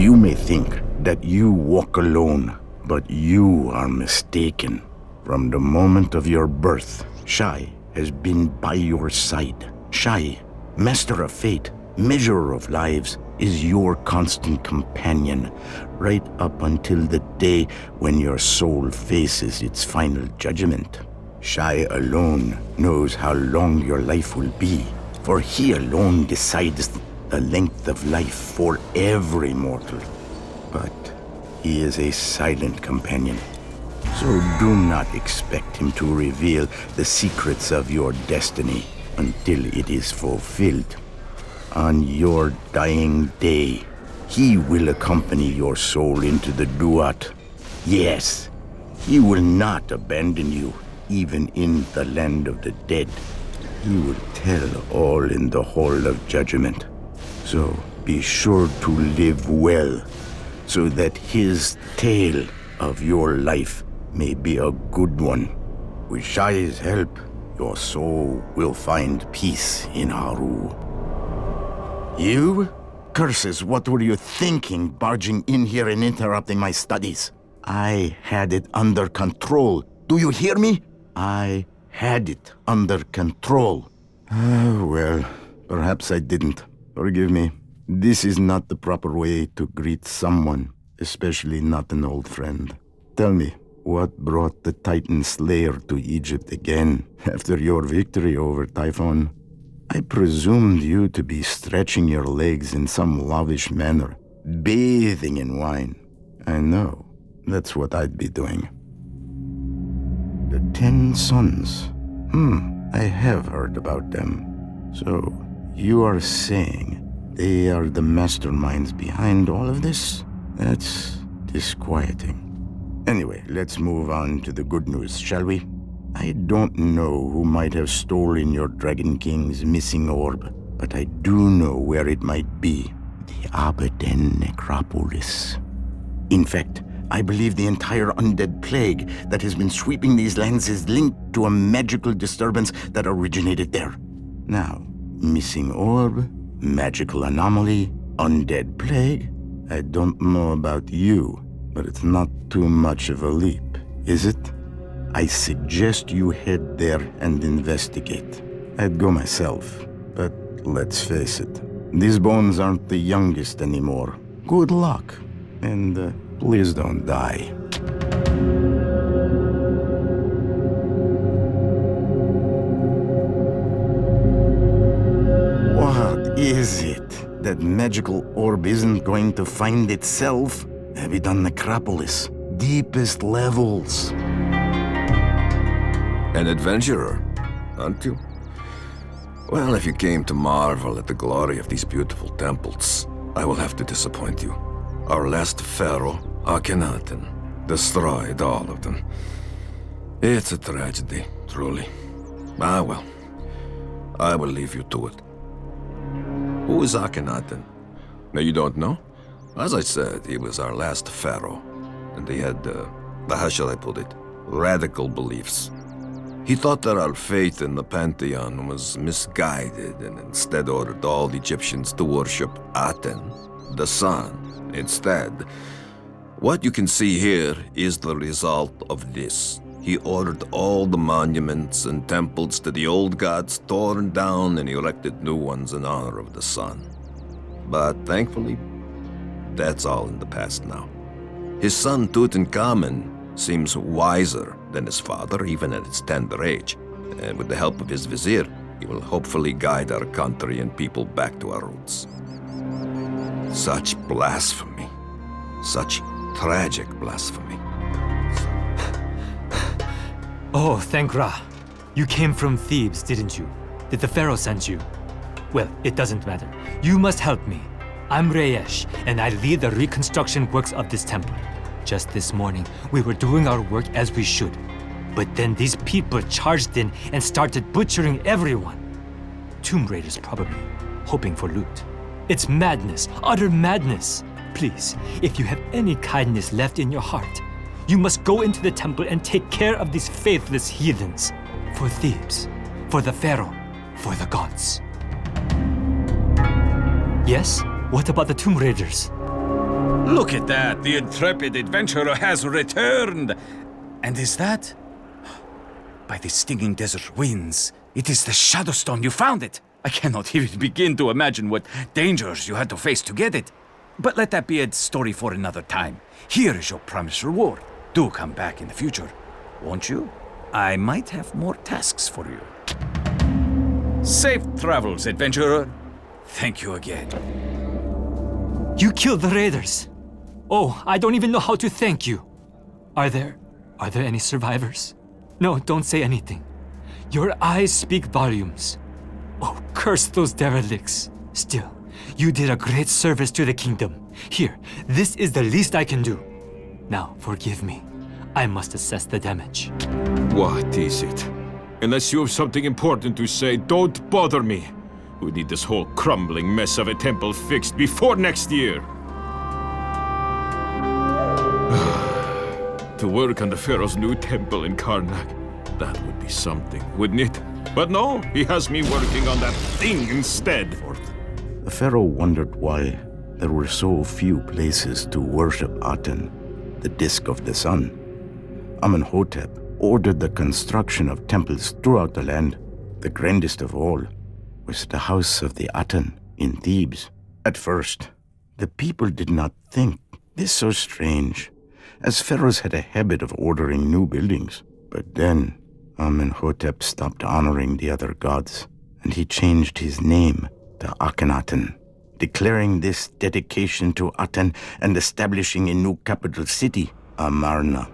You may think that you walk alone, but you are mistaken. From the moment of your birth, Shai has been by your side. Shai, master of fate, measure of lives, is your constant companion, right up until the day when your soul faces its final judgment. Shai alone knows how long your life will be, for he alone decides the length of life for every mortal. But he is a silent companion, so do not expect him to reveal the secrets of your destiny until it is fulfilled. On your dying day, he will accompany your soul into the Duat. Yes, he will not abandon you, even in the land of the dead. He will tell all in the hall of judgment. So be sure to live well, so that his tale of your life may be a good one. With Shai's help, your soul will find peace in Haru. You? Curses, what were you thinking, barging in here and interrupting my studies? I had it under control. Do you hear me? I had it under control. Well, perhaps I didn't. Forgive me. This is not the proper way to greet someone, especially not an old friend. Tell me, what brought the Titan Slayer to Egypt again after your victory over Typhon? I presumed you to be stretching your legs in some lavish manner, bathing in wine. I know, that's what I'd be doing. The 10 sons. I have heard about them. So, you are saying they are the masterminds behind all of this? That's disquieting. Anyway, let's move on to the good news, shall we? I don't know who might have stolen your Dragon King's missing orb, but I do know where it might be. The Abaden Necropolis. In fact, I believe the entire undead plague that has been sweeping these lands is linked to a magical disturbance that originated there. Now, missing orb, magical anomaly, undead plague. I don't know about you, but it's not too much of a leap, is it? I suggest you head there and investigate. I'd go myself, but let's face it, these bones aren't the youngest anymore. Good luck, and please don't die. What is it? That magical orb isn't going to find itself? Abaden Necropolis, deepest levels. An adventurer, aren't you? Well, if you came to marvel at the glory of these beautiful temples, I will have to disappoint you. Our last pharaoh, Akhenaten, destroyed all of them. It's a tragedy, truly. Ah, well, I will leave you to it. Who is Akhenaten? Now, you don't know? As I said, he was our last pharaoh, and he had, how shall I put it, radical beliefs. He thought that our faith in the pantheon was misguided and instead ordered all Egyptians to worship Aten, the sun, instead. What you can see here is the result of this. He ordered all the monuments and temples to the old gods torn down and erected new ones in honor of the sun. But thankfully, that's all in the past now. His son Tutankhamun seems wiser than his father, even at his tender age. And with the help of his vizier, he will hopefully guide our country and people back to our roots. Such blasphemy. Such tragic blasphemy. Oh, thank Ra. You came from Thebes, didn't you? Did the pharaoh send you? Well, it doesn't matter. You must help me. I'm Reyesh, and I lead the reconstruction works of this temple. Just this morning, we were doing our work as we should. But then these people charged in and started butchering everyone. Tomb raiders probably, hoping for loot. It's madness, utter madness. Please, if you have any kindness left in your heart, you must go into the temple and take care of these faithless heathens. For Thebes, for the pharaoh, for the gods. Yes? What about the tomb raiders? Look at that! The intrepid adventurer has returned! And is that? By the stinging desert winds, it is the Shadowstone. You found it! I cannot even begin to imagine what dangers you had to face to get it. But let that be a story for another time. Here is your promised reward. Do come back in the future, won't you? I might have more tasks for you. Safe travels, adventurer. Thank you again. You killed the raiders. Oh, I don't even know how to thank you. Are there any survivors? No, don't say anything. Your eyes speak volumes. Oh, curse those derelicts. Still, you did a great service to the kingdom. Here, this is the least I can do. Now, forgive me. I must assess the damage. What is it? Unless you have something important to say, don't bother me. We need this whole crumbling mess of a temple fixed before next year. To work on the Pharaoh's new temple in Karnak. That would be something, wouldn't it? But no, he has me working on that thing instead. The Pharaoh wondered why there were so few places to worship Aten, the disk of the sun. Amenhotep ordered the construction of temples throughout the land. The grandest of all was the house of the Aten in Thebes. At first, the people did not think this so strange, as pharaohs had a habit of ordering new buildings. But then Amenhotep stopped honoring the other gods, and he changed his name to Akhenaten, declaring this dedication to Aten and establishing a new capital city, Amarna.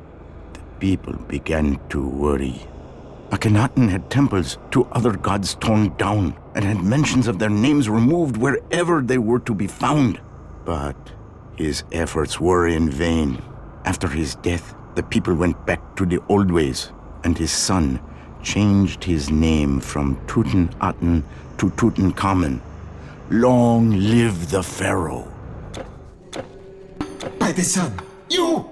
The people began to worry. Akhenaten had temples to other gods torn down and had mentions of their names removed wherever they were to be found. But his efforts were in vain. After his death, the people went back to the old ways, and his son changed his name from Tutankhaten to Tutankhamen. Long live the pharaoh! By the sun, you!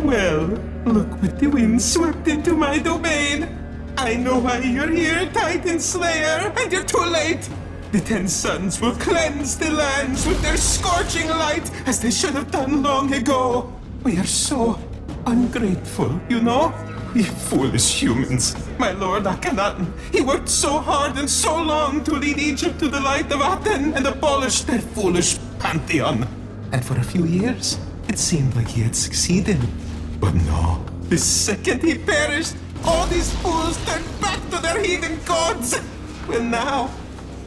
Well, look what the wind swept into my domain. I know why you're here, Titan Slayer, and you're too late. The 10 suns will cleanse the lands with their scorching light, as they should have done long ago. We are so ungrateful, you know? We foolish humans. My lord Akhenaten, he worked so hard and so long to lead Egypt to the light of Aten and abolish their foolish pantheon. And for a few years, it seemed like he had succeeded. But no, the second he perished, all these fools turned back to their heathen gods. Well now,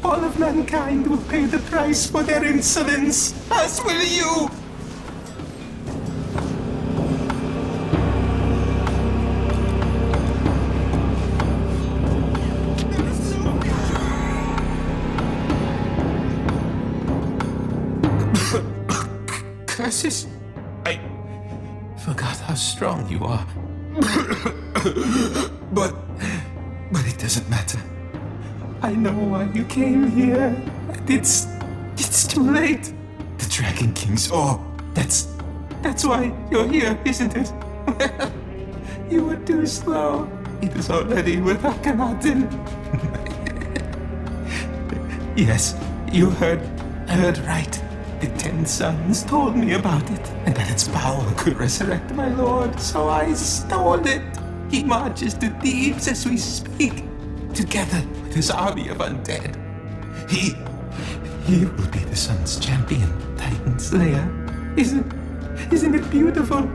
all of mankind will pay the price for their insolence, as will you! Curses! I forgot how strong you are. But it doesn't matter. I know why you came here, and it's too late. The Dragon King's that's why you're here, isn't it? You were too slow. It was already with Akhenaten. Yes, you heard right. The 10 suns told me about it, and that its power could resurrect my lord, so I stole it. He marches to Thebes as we speak, together with his army of undead. He will be the sun's champion, Titan Slayer. Isn't it beautiful?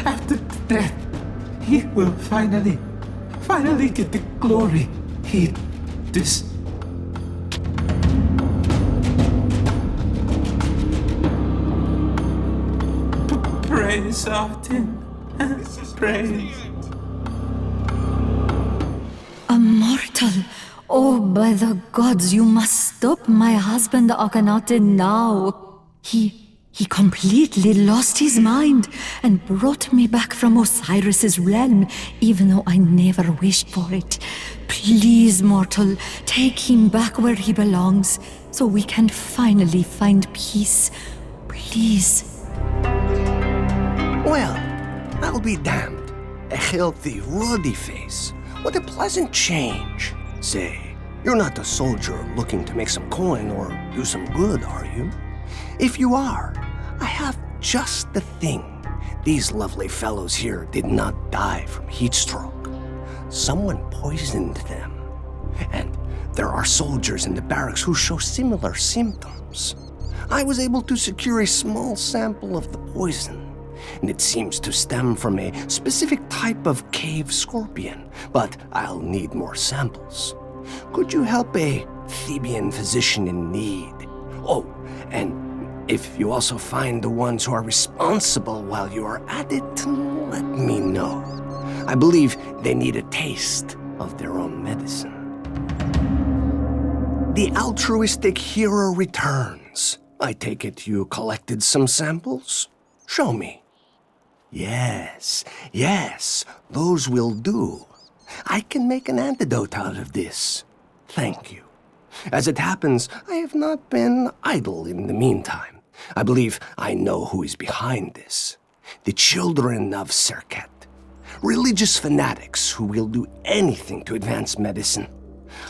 After death, he will finally get the glory he deserves. Praise Aten, praise. A mortal! Oh, by the gods, you must stop my husband Akhenaten now. He completely lost his mind and brought me back from Osiris's realm, even though I never wished for it. Please, mortal, take him back where he belongs, so we can finally find peace. Please. Well, I'll be damned. A healthy, ruddy face. What a pleasant change. Say, You're not a soldier looking to make some coin or do some good, are you? If you are, I have just the thing. These lovely fellows here did not die from heat stroke. Someone poisoned them. And there are soldiers in the barracks who show similar symptoms. I was able to secure a small sample of the poison, and it seems to stem from a specific type of cave scorpion, but I'll need more samples. Could you help a Theban physician in need? Oh, and if you also find the ones who are responsible while you are at it, let me know. I believe they need a taste of their own medicine. The altruistic hero returns. I take it you collected some samples? Show me. Yes, those will do. I can make an antidote out of this. Thank you. As it happens, I have not been idle in the meantime. I believe I know who is behind this. The children of Serket. Religious fanatics who will do anything to advance medicine.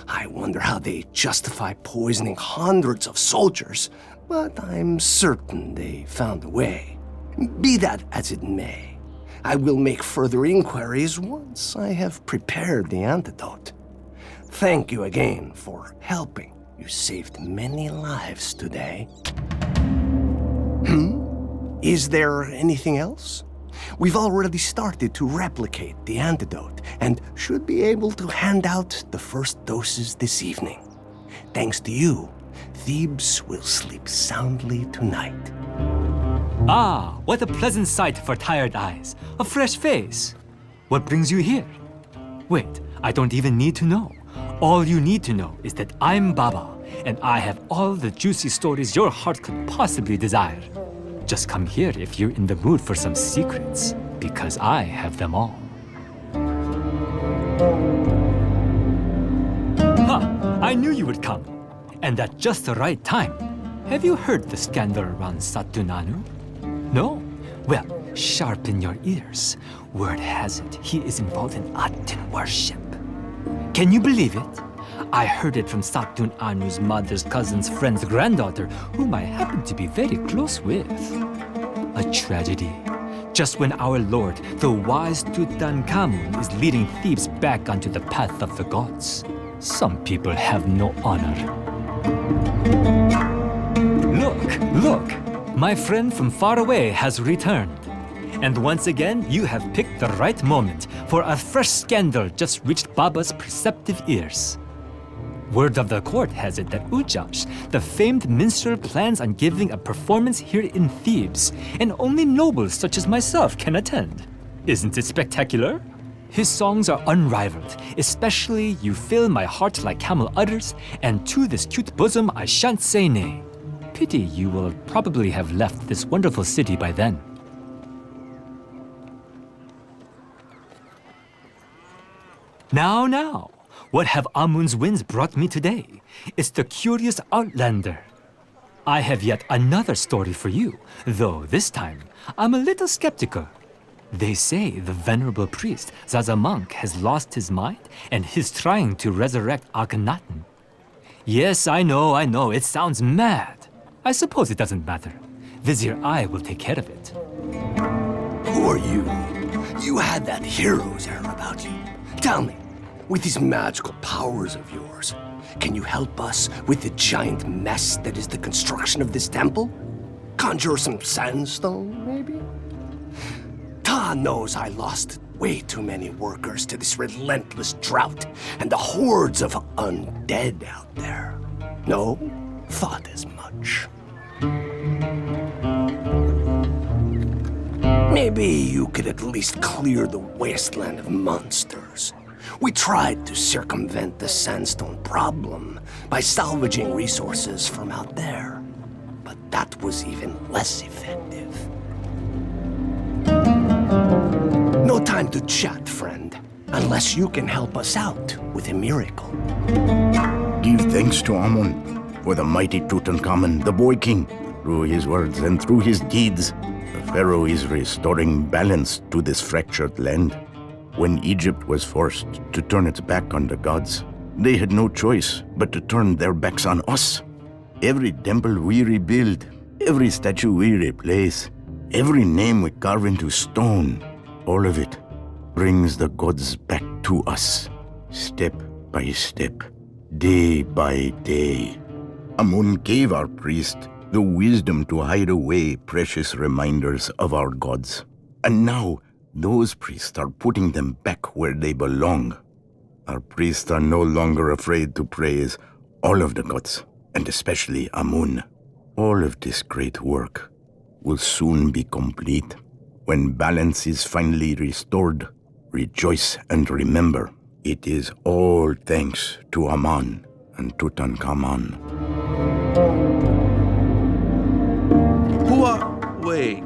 I wonder how they justify poisoning hundreds of soldiers, but I'm certain they found a way. Be that as it may, I will make further inquiries once I have prepared the antidote. Thank you again for helping. You saved many lives today. Is there anything else? We've already started to replicate the antidote and should be able to hand out the first doses this evening. Thanks to you, Thebes will sleep soundly tonight. Ah, what a pleasant sight for tired eyes. A fresh face. What brings you here? Wait, I don't even need to know. All you need to know is that I'm Baba, and I have all the juicy stories your heart could possibly desire. Just come here if you're in the mood for some secrets, because I have them all. I knew you would come, and at just the right time. Have you heard the scandal around Satunanu? No? Well, sharpen your ears. Word has it he is involved in Aten worship. Can you believe it? I heard it from Satun Anu's mother's cousin's friend's granddaughter, whom I happen to be very close with. A tragedy. Just when our lord, the wise Tutankhamun, is leading Thebes back onto the path of the gods. Some people have no honor. Look! My friend from far away has returned. And once again, you have picked the right moment, for a fresh scandal just reached Baba's perceptive ears. Word of the court has it that Ujash, the famed minstrel, plans on giving a performance here in Thebes, and only nobles such as myself can attend. Isn't it spectacular? His songs are unrivaled, especially You Fill My Heart Like Camel Udders, and To This Cute Bosom I Shan't Say Nay. Pity you will probably have left this wonderful city by then. Now, what have Amun's winds brought me today? It's the curious outlander. I have yet another story for you, though this time I'm a little skeptical. They say the venerable priest, Zazamank, has lost his mind and he's trying to resurrect Akhenaten. Yes, I know, it sounds mad. I suppose it doesn't matter. Vizier Ai will take care of it. Who are you? You had that hero's air about you. Tell me, with these magical powers of yours, can you help us with the giant mess that is the construction of this temple? Conjure some sandstone, maybe? Ta knows I lost way too many workers to this relentless drought and the hordes of undead out there. No, thought as much. Maybe you could at least clear the wasteland of monsters. We tried to circumvent the sandstone problem by salvaging resources from out there, but that was even less effective. No time to chat, friend, unless you can help us out with a miracle. Give thanks to Amun for the mighty Tutankhamun, the boy king. Through his words and through his deeds, the pharaoh is restoring balance to this fractured land. When Egypt was forced to turn its back on the gods, They had no choice but to turn their backs on us. Every temple we rebuild, every statue we replace, every name we carve into stone, all of it brings the gods back to us, step by step, day by day. Amun gave our priest the wisdom to hide away precious reminders of our gods. And now, those priests are putting them back where they belong. Our priests are no longer afraid to praise all of the gods, and especially Amun. All of this great work will soon be complete. When balance is finally restored, rejoice and remember, it is all thanks to Amun and Tutankhamun. Wait,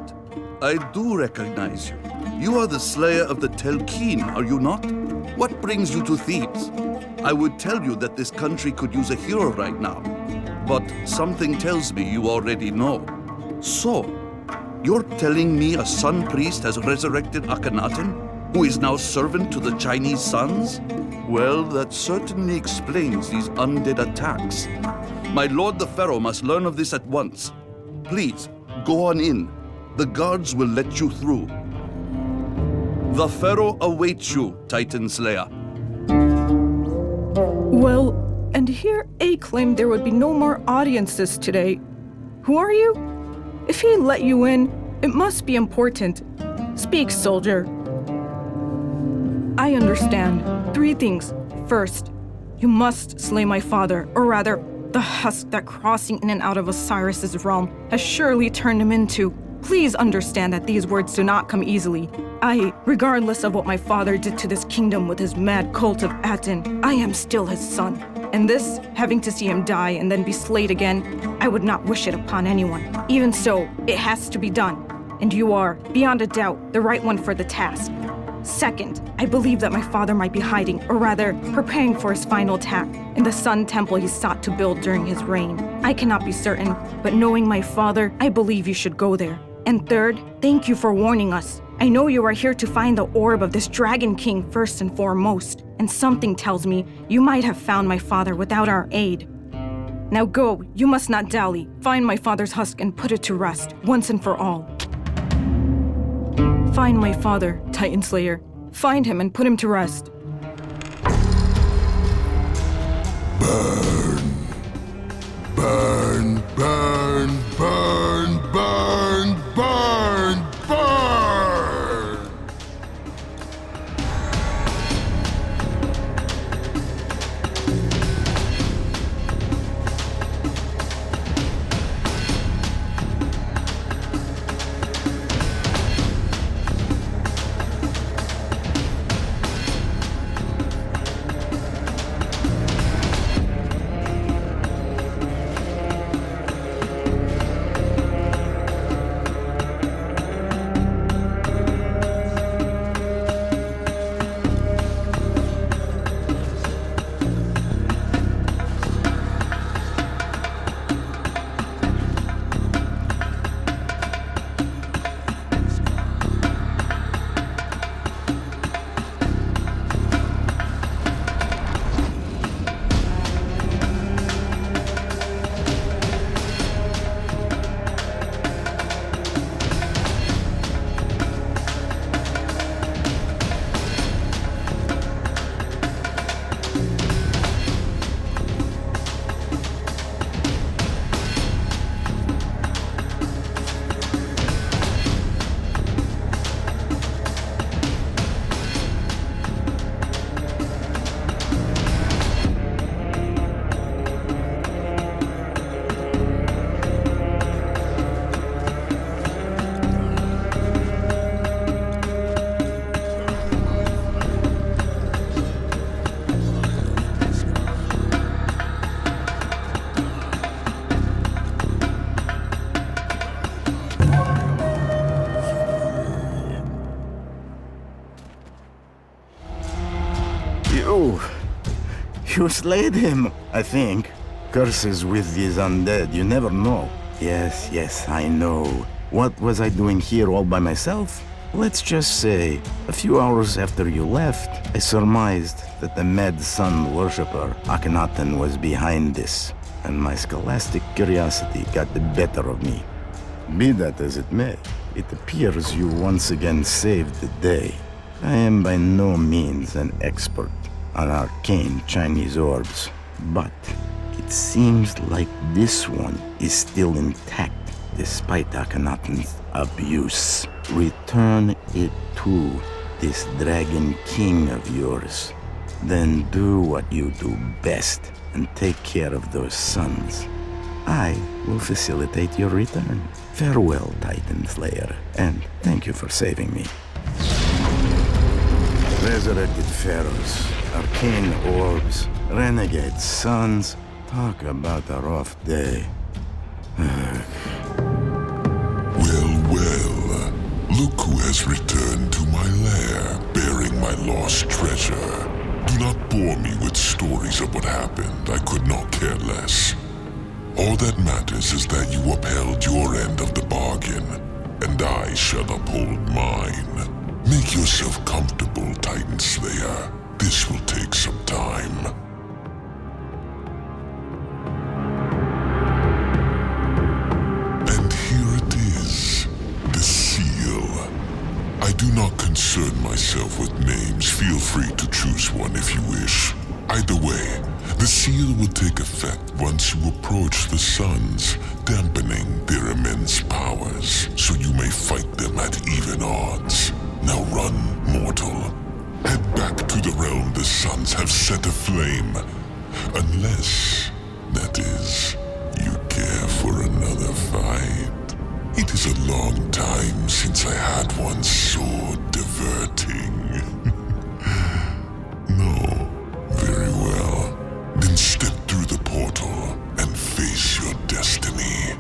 I do recognize you. You are the slayer of the Telkeen, are you not? What brings you to Thebes? I would tell you that this country could use a hero right now, but something tells me you already know. So, you're telling me a sun priest has resurrected Akhenaten, who is now servant to the Chinese suns? Well, that certainly explains these undead attacks. My lord the Pharaoh must learn of this at once. Please, go on in. The guards will let you through. The Pharaoh awaits you, Titan Slayer. Well, and here A claimed there would be no more audiences today. Who are you? If he let you in, it must be important. Speak, soldier. I understand. 3 things. First, you must slay my father, or rather, the husk that crossing in and out of Osiris's realm has surely turned him into. Please understand that these words do not come easily. Regardless of what my father did to this kingdom with his mad cult of Aten, I am still his son. And this, having to see him die and then be slayed again, I would not wish it upon anyone. Even so, it has to be done. And you are, beyond a doubt, the right one for the task. Second, I believe that my father might be hiding, or rather, preparing for his final attack, in the sun temple he sought to build during his reign. I cannot be certain, but knowing my father, I believe you should go there. And third, thank you for warning us. I know you are here to find the orb of this Dragon King first and foremost, and something tells me you might have found my father without our aid. Now go, you must not dally. Find my father's husk and put it to rest, once and for all. Find my father, Titan Slayer. Find him and put him to rest. Burn! Burn, burn, burn, burn, burn, burn! You slayed him, I think. Curses with these undead, you never know. Yes, I know. What was I doing here all by myself? Let's just say, a few hours after you left, I surmised that the mad sun worshipper Akhenaten was behind this, and my scholastic curiosity got the better of me. Be that as it may, it appears you once again saved the day. I am by no means an expert on arcane Chinese orbs, but it seems like this one is still intact despite Akhenaten's abuse. Return it to this Dragon King of yours. Then do what you do best and take care of those sons. I will facilitate your return. Farewell, Titan Slayer, and thank you for saving me. Resurrected pharaohs, arcane orbs, renegade sons. Talk about a rough day. Well, look who has returned to my lair, bearing my lost treasure. Do not bore me with stories of what happened. I could not care less. All that matters is that you upheld your end of the bargain, and I shall uphold mine. Make yourself comfortable, Titan Slayer. This will take some time. And here it is, the seal. I do not concern myself with names. Feel free to choose one if you wish. Either way, the seal will take effect once you approach the suns, dampening their immense powers, so you may fight them at even odds. Now run, mortal. Head back to the realm the suns have set aflame. Unless, that is, you care for another fight. It is a long time since I had one so diverting. No, very well. Then step through the portal and face your destiny.